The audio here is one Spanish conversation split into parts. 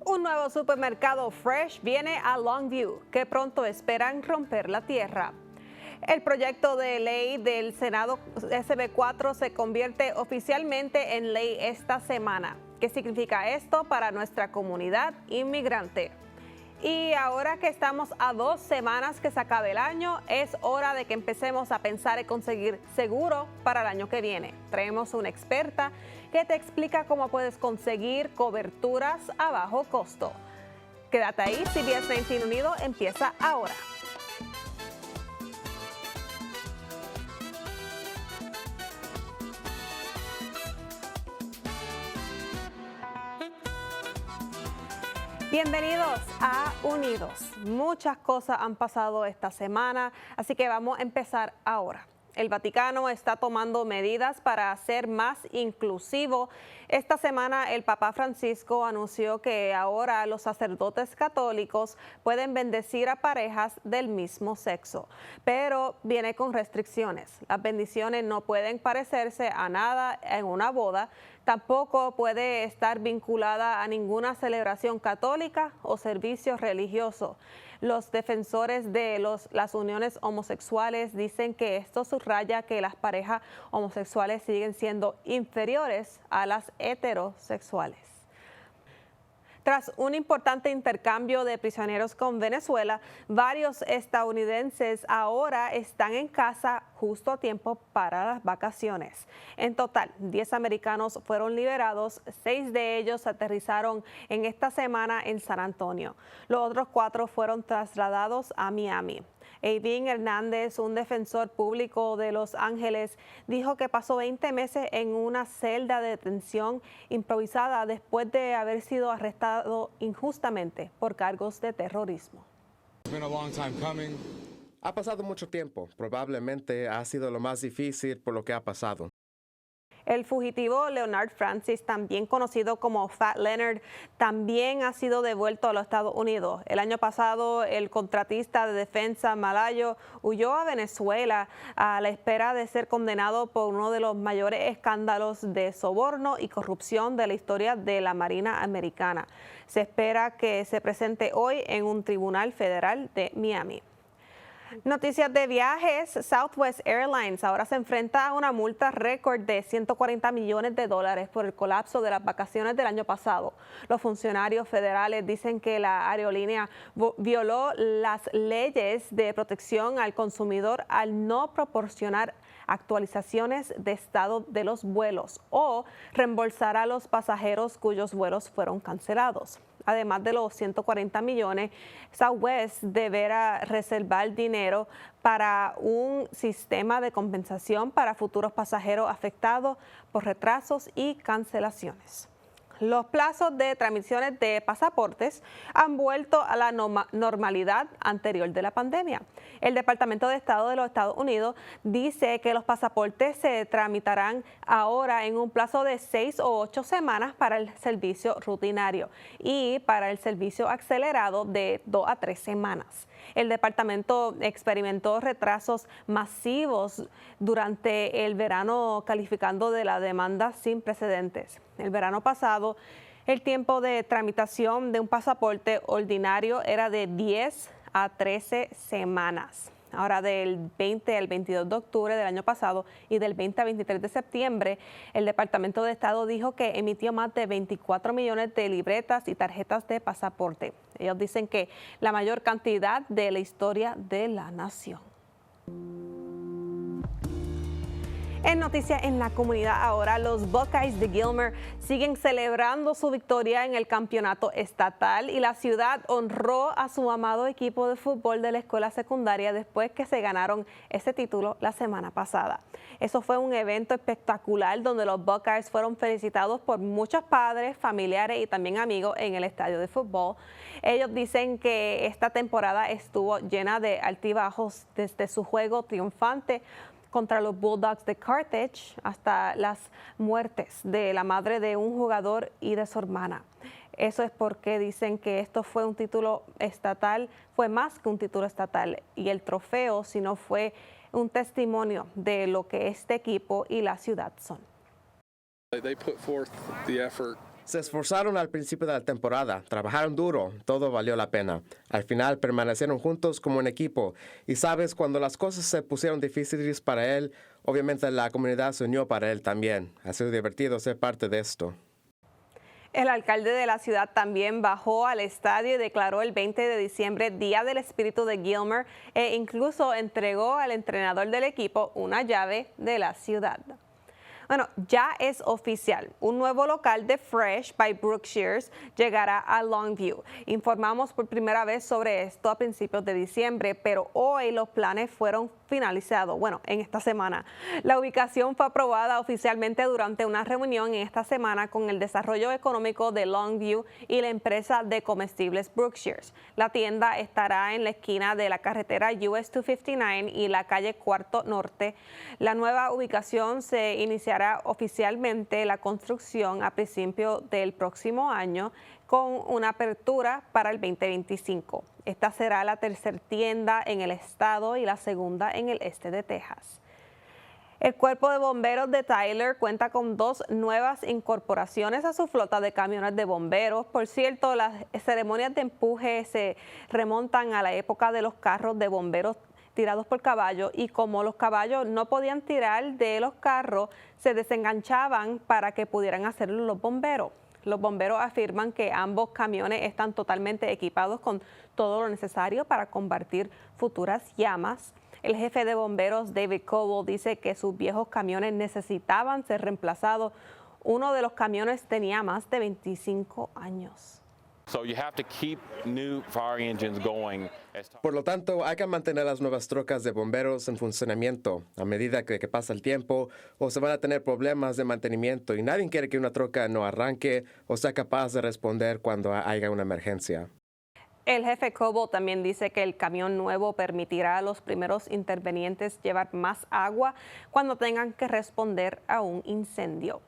Un nuevo supermercado Fresh viene a Longview, que pronto esperan romper la tierra. El proyecto de ley del Senado SB4 se convierte oficialmente en ley esta semana. ¿Qué significa esto para nuestra comunidad inmigrante? Y ahora que estamos a 2 semanas que se acabe el año, es hora de que empecemos a pensar en conseguir seguro para el año que viene. Traemos una experta que te explica cómo puedes conseguir coberturas a bajo costo. Quédate ahí, CBS 19 Unido empieza ahora. Bienvenidos a Unidos. Muchas cosas han pasado esta semana, así que vamos a empezar ahora. El Vaticano está tomando medidas para ser más inclusivo. Esta semana el Papa Francisco anunció que ahora los sacerdotes católicos pueden bendecir a parejas del mismo sexo, pero viene con restricciones. Las bendiciones no pueden parecerse a nada en una boda. Tampoco puede estar vinculada a ninguna celebración católica o servicio religioso. Los defensores de las uniones homosexuales dicen que esto subraya que las parejas homosexuales siguen siendo inferiores a las heterosexuales. Tras un importante intercambio de prisioneros con Venezuela, varios estadounidenses ahora están en casa justo a tiempo para las vacaciones. En total, 10 americanos fueron liberados, 6 de ellos aterrizaron en esta semana en San Antonio. Los otros 4 fueron trasladados a Miami. Eivin Hernández, un defensor público de Los Ángeles, dijo que pasó 20 meses en una celda de detención improvisada después de haber sido arrestado injustamente por cargos de terrorismo. Ha pasado mucho tiempo. Probablemente ha sido lo más difícil por lo que ha pasado. El fugitivo Leonard Francis, también conocido como Fat Leonard, también ha sido devuelto a los Estados Unidos. El año pasado, el contratista de defensa malayo huyó a Venezuela a la espera de ser condenado por uno de los mayores escándalos de soborno y corrupción de la historia de la Marina americana. Se espera que se presente hoy en un tribunal federal de Miami. Noticias de viajes. Southwest Airlines ahora se enfrenta a una multa récord de $140 millones por el colapso de las vacaciones del año pasado. Los funcionarios federales dicen que la aerolínea violó las leyes de protección al consumidor al no proporcionar actualizaciones de estado de los vuelos o reembolsar a los pasajeros cuyos vuelos fueron cancelados. Además de los 140 millones, Southwest deberá reservar dinero para un sistema de compensación para futuros pasajeros afectados por retrasos y cancelaciones. Los plazos de transmisiones de pasaportes han vuelto a la normalidad anterior de la pandemia. El Departamento de Estado de los Estados Unidos dice que los pasaportes se tramitarán ahora en un plazo de 6 o 8 semanas para el servicio rutinario y para el servicio acelerado de 2 a 3 semanas. El departamento experimentó retrasos masivos durante el verano, calificando de la demanda sin precedentes. El verano pasado, el tiempo de tramitación de un pasaporte ordinario era de 10 a 13 semanas. Ahora, del 20 al 22 de octubre del año pasado y del 20 al 23 de septiembre, el Departamento de Estado dijo que emitió más de 24 millones de libretas y tarjetas de pasaporte. Ellos dicen que la mayor cantidad de la historia de la nación. En noticias en la comunidad ahora, los Buckeyes de Gilmer siguen celebrando su victoria en el campeonato estatal y la ciudad honró a su amado equipo de fútbol de la escuela secundaria después que se ganaron ese título la semana pasada. Eso fue un evento espectacular donde los Buckeyes fueron felicitados por muchos padres, familiares y también amigos en el estadio de fútbol. Ellos dicen que esta temporada estuvo llena de altibajos desde su juego triunfante contra los Bulldogs de Carthage hasta las muertes de la madre de un jugador y de su hermana. Eso es porque dicen que esto fue un título estatal, fue más que un título estatal y el trofeo, sino fue un testimonio de lo que este equipo y la ciudad son. Se esforzaron al principio de la temporada, trabajaron duro, todo valió la pena. Al final permanecieron juntos como un equipo. Y sabes, cuando las cosas se pusieron difíciles para él, obviamente la comunidad se unió para él también. Ha sido divertido ser parte de esto. El alcalde de la ciudad también bajó al estadio y declaró el 20 de diciembre Día del Espíritu de Gilmer e incluso entregó al entrenador del equipo una llave de la ciudad. Bueno, ya es oficial. Un nuevo local de Fresh by Brookshire's llegará a Longview. Informamos por primera vez sobre esto a principios de diciembre, pero hoy los planes fueron finalizados, bueno, en esta semana. La ubicación fue aprobada oficialmente durante una reunión en esta semana con el desarrollo económico de Longview y la empresa de comestibles Brookshire's. La tienda estará en la esquina de la carretera US 259 y la calle Cuarto Norte. La nueva ubicación se iniciará oficialmente la construcción a principios del próximo año con una apertura para el 2025. Esta será la tercera tienda en el estado y la segunda en el este de Texas. El Cuerpo de Bomberos de Tyler cuenta con 2 nuevas incorporaciones a su flota de camiones de bomberos. Por cierto, las ceremonias de empuje se remontan a la época de los carros de bomberos tirados por caballos, y como los caballos no podían tirar de los carros, se desenganchaban para que pudieran hacerlo los bomberos. Los bomberos afirman que ambos camiones están totalmente equipados con todo lo necesario para combatir futuras llamas. El jefe de bomberos, David Coble, dice que sus viejos camiones necesitaban ser reemplazados. Uno de los camiones tenía más de 25 años. Por lo tanto, hay que mantener las nuevas trocas de bomberos en funcionamiento a medida que pasa el tiempo, o se van a tener problemas de mantenimiento y nadie quiere que una troca no arranque o sea capaz de responder cuando haya una emergencia. El jefe Coble también dice que el camión nuevo permitirá a los primeros intervenientes llevar más agua cuando tengan que responder a un incendio.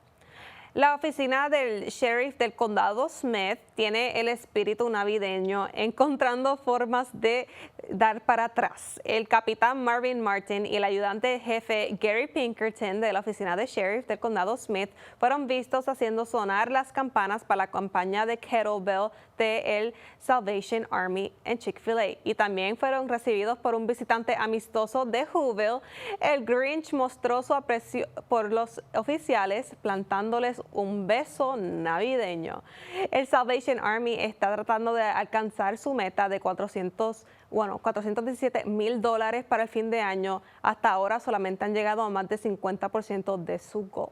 La oficina del sheriff del condado Smith tiene el espíritu navideño, encontrando formas de dar para atrás. El capitán Marvin Martin y el ayudante jefe Gary Pinkerton de la oficina de sheriff del condado Smith fueron vistos haciendo sonar las campanas para la campaña de Kettlebell de el Salvation Army en Chick-fil-A, y también fueron recibidos por un visitante amistoso de Whoville. El Grinch mostró su aprecio por los oficiales plantándoles un beso navideño. El Salvation Army está tratando de alcanzar su meta de $417,000 para el fin de año. Hasta ahora solamente han llegado a más del 50% de su goal.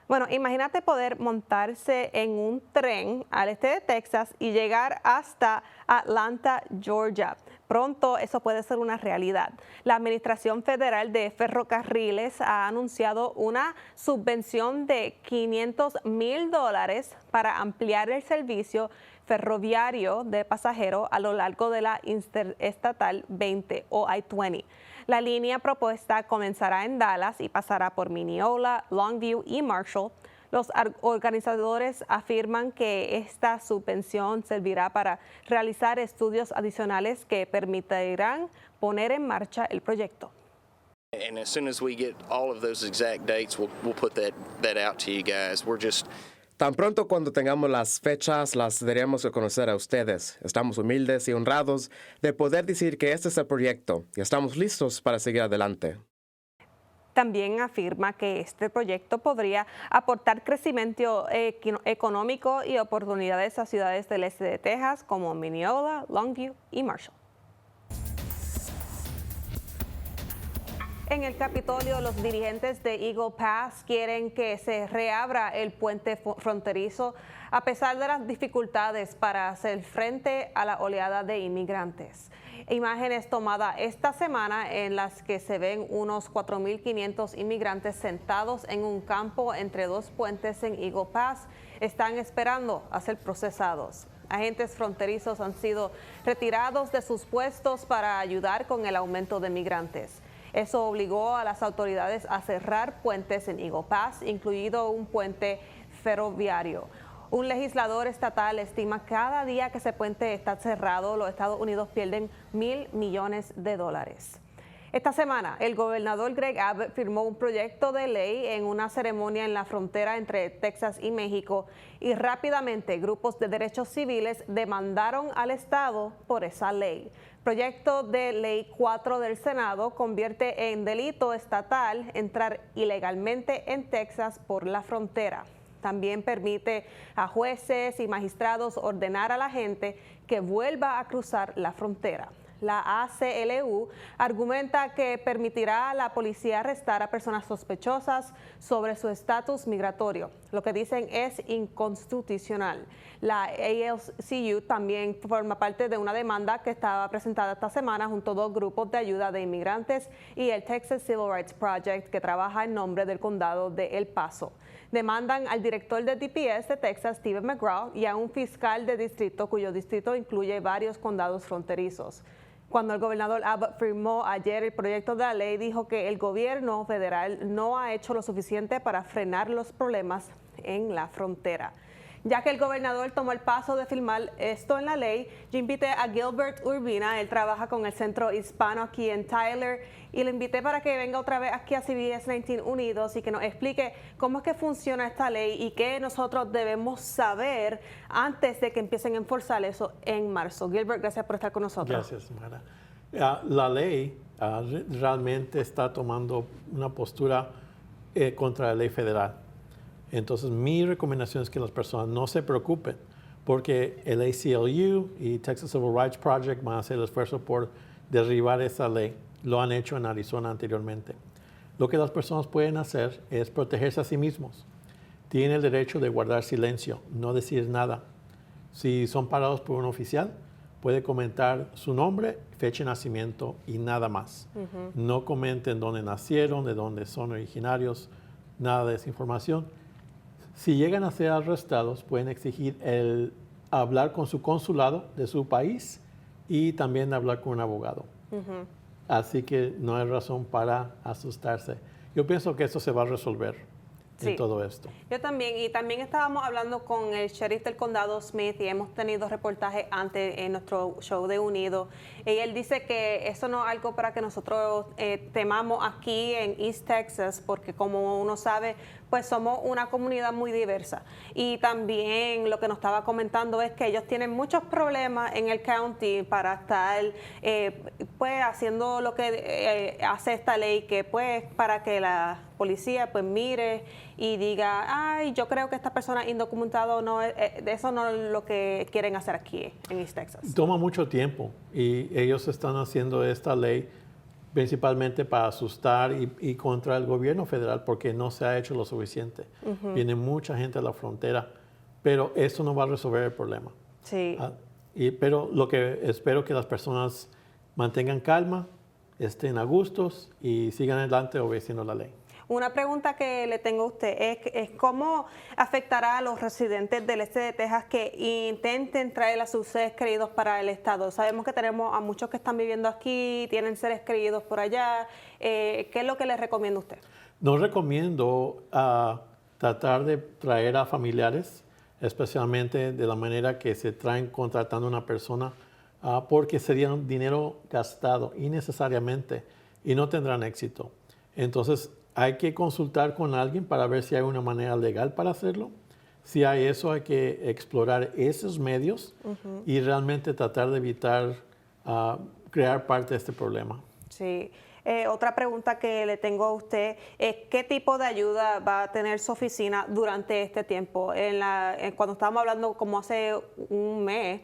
Bueno, imagínate poder montarse en un tren al este de Texas y llegar hasta Atlanta, Georgia. Pronto eso puede ser una realidad. La Administración Federal de Ferrocarriles ha anunciado una subvención de $500,000 para ampliar el servicio ferroviario de pasajeros a lo largo de la Interestatal 20 o I-20. La línea propuesta comenzará en Dallas y pasará por Mineola, Longview y Marshall. Los organizadores afirman que esta subvención servirá para realizar estudios adicionales que permitirán poner en marcha el proyecto. And as soon as we get all of those exact dates, we'll put that out to you guys. Tan pronto cuando tengamos las fechas, las daremos a conocer a ustedes. Estamos humildes y honrados de poder decir que este es el proyecto y estamos listos para seguir adelante. También afirma que este proyecto podría aportar crecimiento económico y oportunidades a ciudades del este de Texas como Mineola, Longview y Marshall. En el Capitolio, los dirigentes de Eagle Pass quieren que se reabra el puente fronterizo a pesar de las dificultades para hacer frente a la oleada de inmigrantes. Imágenes tomadas esta semana en las que se ven unos 4.500 inmigrantes sentados en un campo entre 2 puentes en Eagle Pass están esperando a ser procesados. Agentes fronterizos han sido retirados de sus puestos para ayudar con el aumento de migrantes. Eso obligó a las autoridades a cerrar puentes en Eagle Pass, incluido un puente ferroviario. Un legislador estatal estima que cada día que ese puente está cerrado, los Estados Unidos pierden $1.000 millones. Esta semana, el gobernador Greg Abbott firmó un proyecto de ley en una ceremonia en la frontera entre Texas y México y rápidamente grupos de derechos civiles demandaron al Estado por esa ley. Proyecto de Ley 4 del Senado convierte en delito estatal entrar ilegalmente en Texas por la frontera. También permite a jueces y magistrados ordenar a la gente que vuelva a cruzar la frontera. La ACLU argumenta que permitirá a la policía arrestar a personas sospechosas sobre su estatus migratorio. Lo que dicen es inconstitucional. La ACLU también forma parte de una demanda que estaba presentada esta semana junto a dos grupos de ayuda de inmigrantes y el Texas Civil Rights Project, que trabaja en nombre del condado de El Paso. Demandan al director de DPS de Texas, Steven McGraw, y a un fiscal de distrito cuyo distrito incluye varios condados fronterizos. Cuando el gobernador Abbott firmó ayer el proyecto de la ley, dijo que el gobierno federal no ha hecho lo suficiente para frenar los problemas en la frontera. Ya que el gobernador tomó el paso de firmar esto en la ley, yo invité a Gilbert Urbina, él trabaja con el Centro Hispano aquí en Tyler, y le invité para que venga otra vez aquí a CBS 19 Unidos y que nos explique cómo es que funciona esta ley y qué nosotros debemos saber antes de que empiecen a enforzar eso en marzo. Gilbert, gracias por estar con nosotros. Gracias, Mara. La ley realmente está tomando una postura contra la ley federal. Entonces, mi recomendación es que las personas no se preocupen, porque el ACLU y Texas Civil Rights Project van a hacer el esfuerzo por derribar esa ley. Lo han hecho en Arizona anteriormente. Lo que las personas pueden hacer es protegerse a sí mismos. Tienen el derecho de guardar silencio, no decir nada. Si son parados por un oficial, puede comentar su nombre, fecha de nacimiento y nada más. No comenten dónde nacieron, de dónde son originarios, nada de esa información. Si llegan a ser arrestados, pueden exigir hablar con su consulado de su país y también hablar con un abogado. Así que no hay razón para asustarse. Yo pienso que eso se va a resolver en todo esto. Yo también, y también estábamos hablando con el sheriff del condado Smith y hemos tenido reportajes antes en nuestro show de Unido. Y él dice que eso no es algo para que nosotros temamos aquí en East Texas, porque como uno sabe, pues somos una comunidad muy diversa. Y también lo que nos estaba comentando es que ellos tienen muchos problemas en el county para estar pues haciendo lo que hace esta ley, que pues para que la policía pues mire y diga, ay, yo creo que esta persona es indocumentada o no, eso no es lo que quieren hacer aquí en East Texas. Toma mucho tiempo y ellos están haciendo esta ley principalmente para asustar y contra el gobierno federal porque no se ha hecho lo suficiente. Viene mucha gente a la frontera, pero eso no va a resolver el problema. Sí. Pero lo que espero que las personas mantengan calma, estén a gustos y sigan adelante obedeciendo la ley. Una pregunta que le tengo a usted es cómo afectará a los residentes del este de Texas que intenten traer a sus seres queridos para el estado. Sabemos que tenemos a muchos que están viviendo aquí, tienen seres queridos por allá. ¿Qué es lo que les recomienda usted? No recomiendo tratar de traer a familiares, especialmente de la manera que se traen contratando a una persona, porque sería un dinero gastado innecesariamente y no tendrán éxito. Entonces, hay que consultar con alguien para ver si hay una manera legal para hacerlo. Si hay eso, hay que explorar esos medios y realmente tratar de evitar crear parte de este problema. Sí. Otra pregunta que le tengo a usted es ¿qué tipo de ayuda va a tener su oficina durante este tiempo? Cuando estábamos hablando como hace un mes,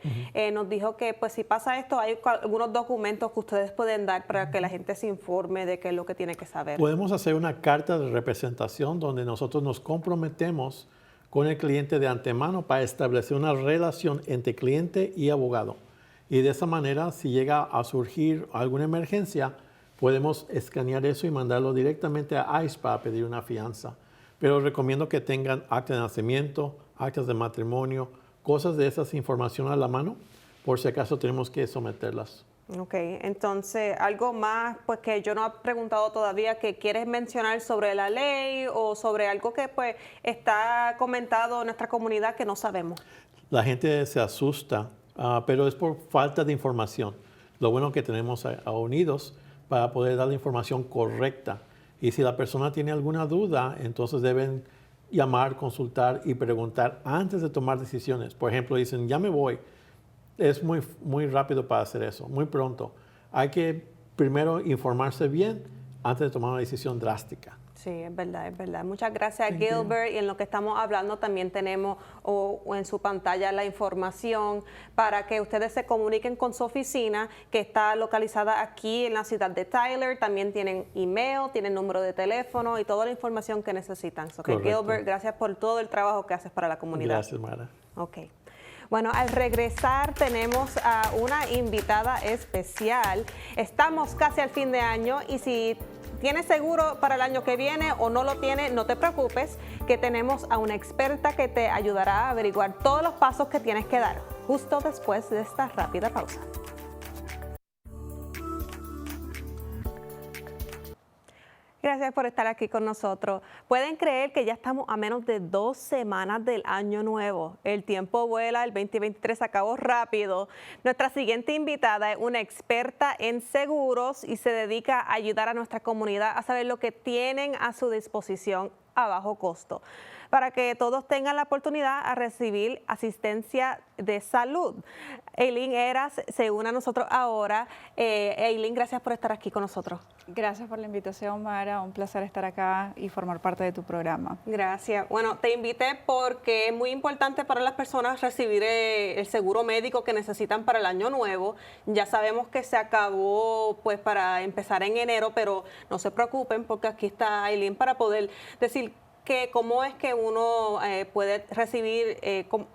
nos dijo que pues si pasa esto hay algunos documentos que ustedes pueden dar para que la gente se informe de qué es lo que tiene que saber. Podemos hacer una carta de representación donde nosotros nos comprometemos con el cliente de antemano para establecer una relación entre cliente y abogado. Y de esa manera, si llega a surgir alguna emergencia, podemos escanear eso y mandarlo directamente a ICE para pedir una fianza. Pero recomiendo que tengan acta de nacimiento, actas de matrimonio, cosas de esas información a la mano, por si acaso tenemos que someterlas. Ok, entonces, algo más pues que yo no he preguntado todavía que quieres mencionar sobre la ley o sobre algo que pues está comentado en nuestra comunidad que no sabemos. La gente se asusta, pero es por falta de información. Lo bueno que tenemos a Unidos para poder dar la información correcta. Y si la persona tiene alguna duda, entonces deben llamar, consultar y preguntar antes de tomar decisiones. Por ejemplo, dicen, ya me voy. Es muy rápido para hacer eso, muy pronto. Hay que primero informarse bien antes de tomar una decisión drástica. Sí, es verdad, es verdad. Muchas gracias, Gilbert. Y en lo que estamos hablando también tenemos o en su pantalla la información para que ustedes se comuniquen con su oficina, que está localizada aquí en la ciudad de Tyler. También tienen email, tienen número de teléfono y toda la información que necesitan. Gilbert, gracias por todo el trabajo que haces para la comunidad. Gracias, Mara. Ok. Bueno, al regresar tenemos a una invitada especial. Estamos casi al fin de año y si tienes seguro para el año que viene o no lo tienes, no te preocupes, que tenemos a una experta que te ayudará a averiguar todos los pasos que tienes que dar, justo después de esta rápida pausa. Gracias por estar aquí con nosotros. Pueden creer que ya estamos a menos de 2 semanas del año nuevo. El tiempo vuela, el 2023 se acabó rápido. Nuestra siguiente invitada es una experta en seguros y se dedica a ayudar a nuestra comunidad a saber lo que tienen a su disposición a bajo costo, para que todos tengan la oportunidad a recibir asistencia de salud. Eileen Eras se une a nosotros ahora. Eileen, gracias por estar aquí con nosotros. Gracias por la invitación, Mara. Un placer estar acá y formar parte de tu programa. Gracias. Bueno, te invité porque es muy importante para las personas recibir el seguro médico que necesitan para el año nuevo. Ya sabemos que se acabó pues para empezar en enero, pero no se preocupen porque aquí está Eileen para poder decir cómo es que uno puede recibir,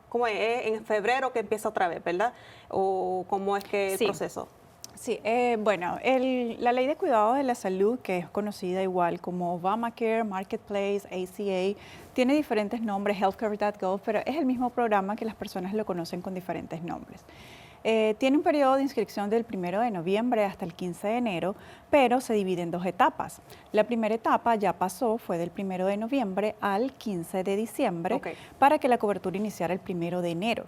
cómo es en febrero que empieza otra vez, ¿verdad? O cómo es que el proceso. Sí, bueno, la Ley de Cuidado de la Salud, que es conocida igual como Obamacare, Marketplace, ACA, tiene diferentes nombres, healthcare.gov, pero es el mismo programa que las personas lo conocen con diferentes nombres. Tiene un periodo de inscripción del 1 de noviembre hasta el 15 de enero, pero se divide en 2 etapas. La primera etapa ya pasó, fue del 1 de noviembre al 15 de diciembre, para que la cobertura iniciara el 1 de enero.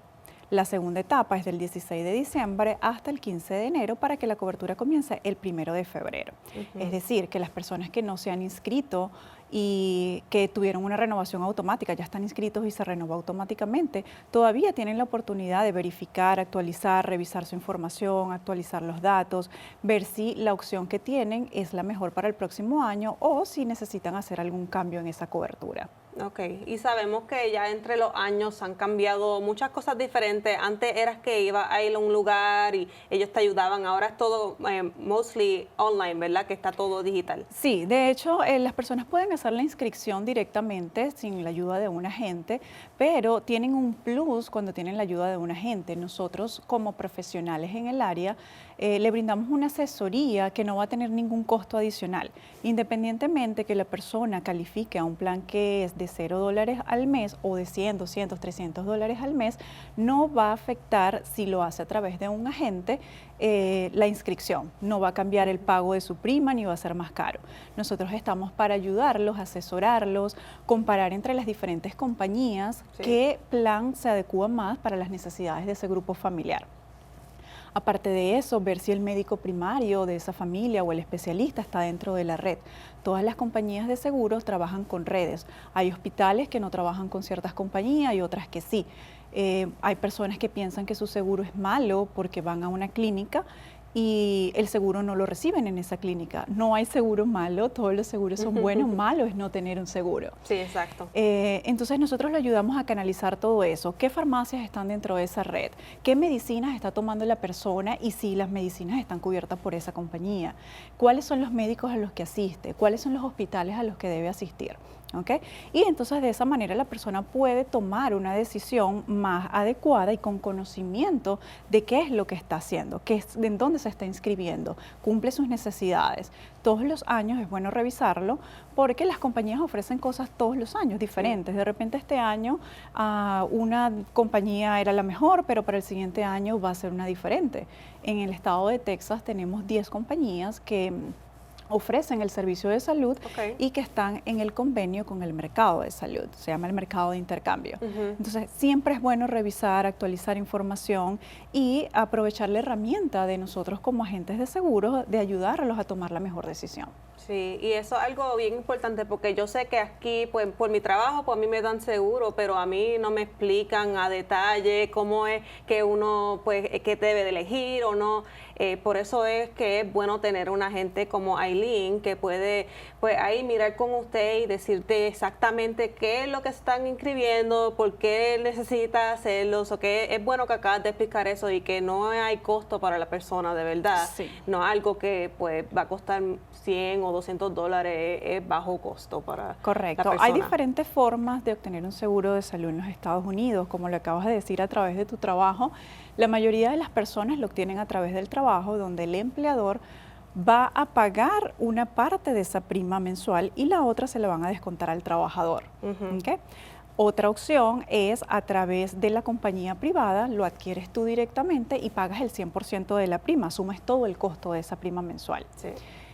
La segunda etapa es del 16 de diciembre hasta el 15 de enero para que la cobertura comience el 1 de febrero. Es decir, que las personas que no se han inscrito y que tuvieron una renovación automática, ya están inscritos y se renovó automáticamente, todavía tienen la oportunidad de verificar, actualizar, revisar su información, actualizar los datos, ver si la opción que tienen es la mejor para el próximo año o si necesitan hacer algún cambio en esa cobertura. Ok, y sabemos que ya entre los años han cambiado muchas cosas diferentes. Antes eras que ibas a ir a un lugar y ellos te ayudaban, ahora es todo mostly online, ¿verdad? Que está todo digital. Sí, de hecho las personas pueden hacer la inscripción directamente sin la ayuda de un agente, pero tienen un plus cuando tienen la ayuda de un agente. Nosotros como profesionales en el área le brindamos una asesoría que no va a tener ningún costo adicional, independientemente que la persona califique a un plan que es de $0 al mes o de 100, 200, 300 dólares al mes, no va a afectar si lo hace a través de un agente la inscripción. No va a cambiar el pago de su prima ni va a ser más caro. Nosotros estamos para ayudarlos, asesorarlos, comparar entre las diferentes compañías qué plan se adecua más para las necesidades de ese grupo familiar. Aparte de eso, ver si el médico primario de esa familia o el especialista está dentro de la red. Todas las compañías de seguros trabajan con redes. Hay hospitales que no trabajan con ciertas compañías y otras que sí. Hay personas que piensan que su seguro es malo porque van a una clínica y el seguro no lo reciben en esa clínica. No hay seguro malo, todos los seguros son buenos, malo es no tener un seguro. Sí, exacto. Entonces nosotros le ayudamos a canalizar todo eso. ¿Qué farmacias están dentro de esa red? ¿Qué medicinas está tomando la persona y si las medicinas están cubiertas por esa compañía? ¿Cuáles son los médicos a los que asiste? ¿Cuáles son los hospitales a los que debe asistir? ¿Okay? Y entonces de esa manera la persona puede tomar una decisión más adecuada y con conocimiento de qué es lo que está haciendo, en dónde se está inscribiendo, cumple sus necesidades. Todos los años es bueno revisarlo porque las compañías ofrecen cosas todos los años diferentes. De repente este año una compañía era la mejor, pero para el siguiente año va a ser una diferente. En el estado de Texas tenemos 10 compañías que ofrecen el servicio de salud Ok. y que están en el convenio con el mercado de salud, se llama el mercado de intercambio. Entonces, siempre es bueno revisar, actualizar información y aprovechar la herramienta de nosotros como agentes de seguros de ayudarlos a tomar la mejor decisión. Sí, y eso es algo bien importante porque yo sé que aquí, pues por mi trabajo, pues a mí me dan seguro, pero a mí no me explican a detalle cómo es que uno, pues, qué debe de elegir o no. Por eso es que es bueno tener una agente como Aileen que puede, pues, ahí mirar con usted y decirte exactamente qué es lo que están inscribiendo, por qué necesita hacerlos, o que es bueno que acabas de explicar eso y que no hay costo para la persona, de verdad. Sí. No es algo que, pues, va a costar 100 o $200, es bajo costo para Correcto. la persona. Hay diferentes formas de obtener un seguro de salud en los Estados Unidos, como lo acabas de decir, a través de tu trabajo. La mayoría de las personas lo obtienen a través del trabajo, donde el empleador va a pagar una parte de esa prima mensual y la otra se la van a descontar al trabajador. ¿Ok? Otra opción es a través de la compañía privada, lo adquieres tú directamente y pagas el 100% de la prima, asumes todo el costo de esa prima mensual. Sí.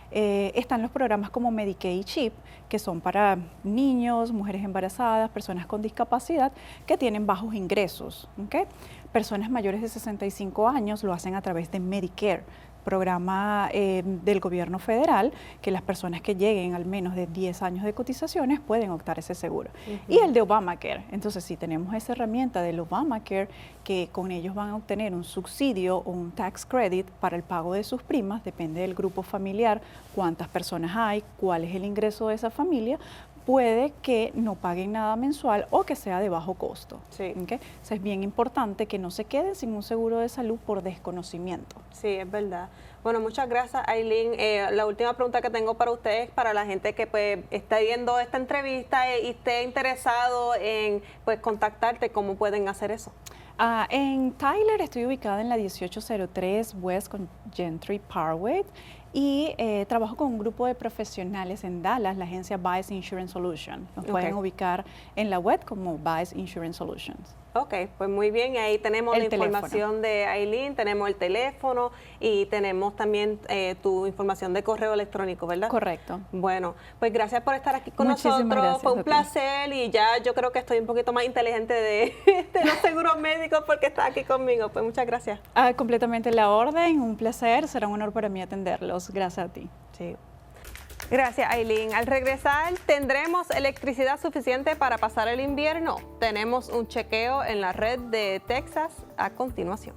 Están los programas como Medicaid CHIP, que son para niños, mujeres embarazadas, personas con discapacidad que tienen bajos ingresos. ¿Okay? Personas mayores de 65 años lo hacen a través de Medicare, programa del gobierno federal, que las personas que lleguen al menos de 10 años de cotizaciones pueden optar a ese seguro. Y el de Obamacare. Entonces, si tenemos esa herramienta del Obamacare, que con ellos van a obtener un subsidio o un tax credit para el pago de sus primas, depende del grupo familiar, cuántas personas hay, cuál es el ingreso de esa familia, puede que no paguen nada mensual o que sea de bajo costo. Sí. ¿Okay? O sea, es bien importante que no se queden sin un seguro de salud por desconocimiento. Sí, es verdad. Bueno, muchas gracias, Aileen. La última pregunta que tengo para ustedes, para la gente que, pues, está viendo esta entrevista y esté interesado en, pues, contactarte, ¿cómo pueden hacer eso? En Tyler estoy ubicada en la 1803 West con Gentry Parkway y trabajo con un grupo de profesionales en Dallas, la agencia Bice Insurance Solutions. Nos pueden ubicar en la web como Bice Insurance Solutions. Ok, pues muy bien, y ahí tenemos la información de Aileen, tenemos el teléfono y tenemos también tu información de correo electrónico, ¿verdad? Correcto. Bueno, pues gracias por estar aquí con Muchísimas nosotros, gracias fue un a ti. placer y ya yo creo que estoy un poquito más inteligente de los seguros médicos porque estás aquí conmigo, pues muchas gracias. Completamente la orden, un placer, será un honor para mí atenderlos. Gracias a ti. Sí. Gracias, Aileen. Al regresar, ¿tendremos electricidad suficiente para pasar el invierno? Tenemos un chequeo en la red de Texas a continuación.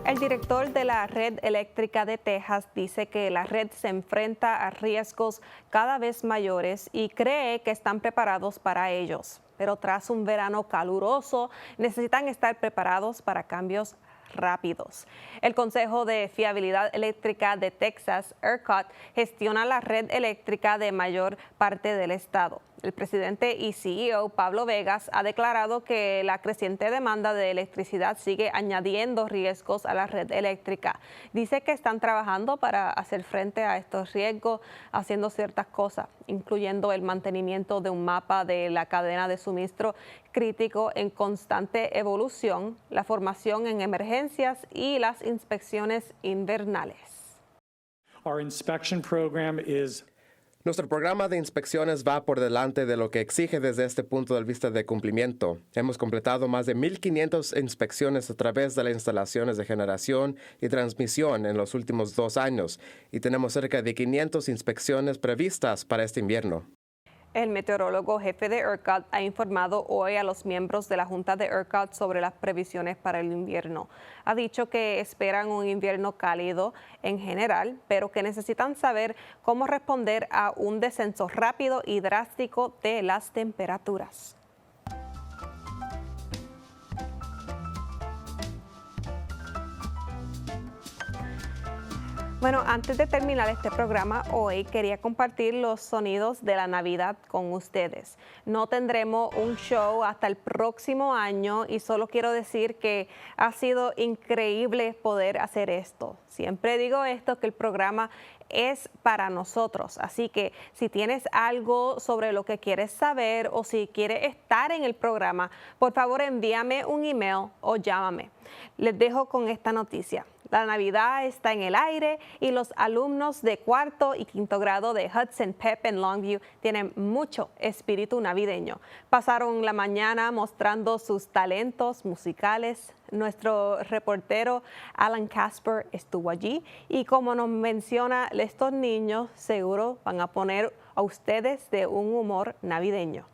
El director de la Red Eléctrica de Texas dice que la red se enfrenta a riesgos cada vez mayores y cree que están preparados para ellos. Pero tras un verano caluroso, necesitan estar preparados para cambios rápidos. El Consejo de Fiabilidad Eléctrica de Texas, ERCOT, gestiona la red eléctrica de mayor parte del estado. El presidente y CEO Pablo Vegas ha declarado que la creciente demanda de electricidad sigue añadiendo riesgos a la red eléctrica. Dice que están trabajando para hacer frente a estos riesgos, haciendo ciertas cosas, incluyendo el mantenimiento de un mapa de la cadena de suministro crítico en constante evolución, la formación en emergencias y las inspecciones invernales. Our inspection program is Nuestro programa de inspecciones va por delante de lo que exige desde este punto de vista de cumplimiento. Hemos completado más de 1,500 inspecciones a través de las instalaciones de generación y transmisión en los últimos 2 años y tenemos cerca de 500 inspecciones previstas para este invierno. El meteorólogo jefe de ERCOT ha informado hoy a los miembros de la Junta de ERCOT sobre las previsiones para el invierno. Ha dicho que esperan un invierno cálido en general, pero que necesitan saber cómo responder a un descenso rápido y drástico de las temperaturas. Bueno, antes de terminar este programa hoy, quería compartir los sonidos de la Navidad con ustedes. No tendremos un show hasta el próximo año y solo quiero decir que ha sido increíble poder hacer esto. Siempre digo esto, que el programa es para nosotros, así que si tienes algo sobre lo que quieres saber o si quieres estar en el programa, por favor envíame un email o llámame. Les dejo con esta noticia. La Navidad está en el aire y los alumnos de cuarto y quinto grado de Hudson Pep en Longview tienen mucho espíritu navideño. Pasaron la mañana mostrando sus talentos musicales. Nuestro reportero Alan Casper estuvo allí y como nos menciona, estos niños seguro van a poner a ustedes de un humor navideño.